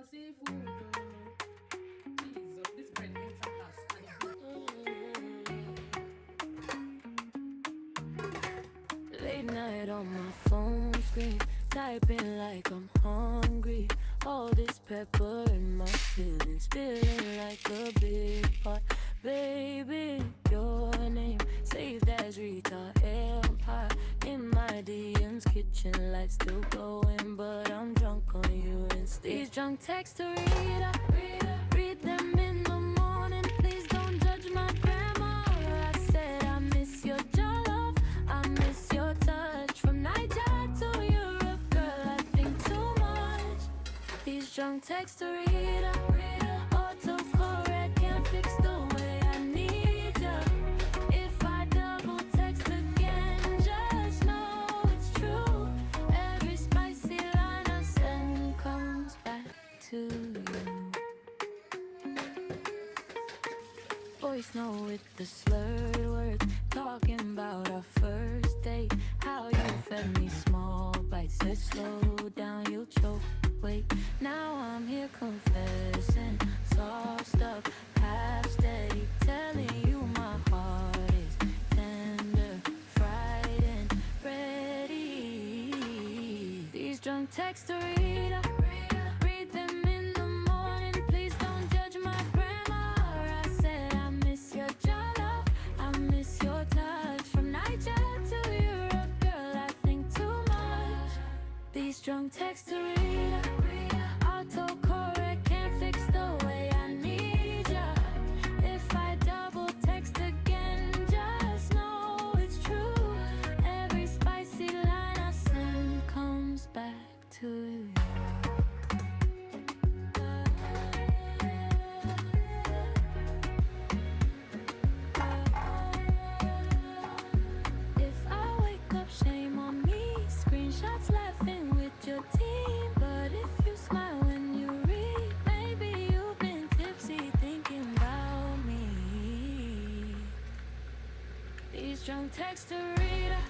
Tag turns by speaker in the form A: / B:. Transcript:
A: seafood. Jesus, this bread enter us.
B: Late night on my phone screen, typing like I'm hungry. All this pepper in my feelings, feeling like a big pot. Baby, your name saved as Rita Empire. In my DMs, kitchen lights still glowing, but I'm drunk on you instead. These drunk texts to Rita, read them in the morning. Please don't judge my grammar. I said I miss your jollof, I miss your touch. From Niger to Europe, girl, I think too much. These drunk texts to Rita, autocorrect can't fix the way I need ya. If I double text again, just know it's true. Every spicy line I send comes back to you. Voice note with the slurred words, talking about our first date. How you fed me small bites, said slow down, you'll choke. Wait, now I'm here confessing, sauced up, half steady, telling you my heart is tender, fried and ready. These drunk texts to Rita, read them in the morning. Please don't judge my grammar. I said I miss your jollof, I miss your touch. From Niger to Europe, girl, I think too much. These drunk texts to Rita, autocorrect can't fix the way I need ya. If I double text again, just know it's true. Every spicy line I send comes back to you. If I wake up, shame on me. Screenshots laughing with your team. But if you smile when you read, maybe you've been tipsy thinking about me. These drunk texts to Rita,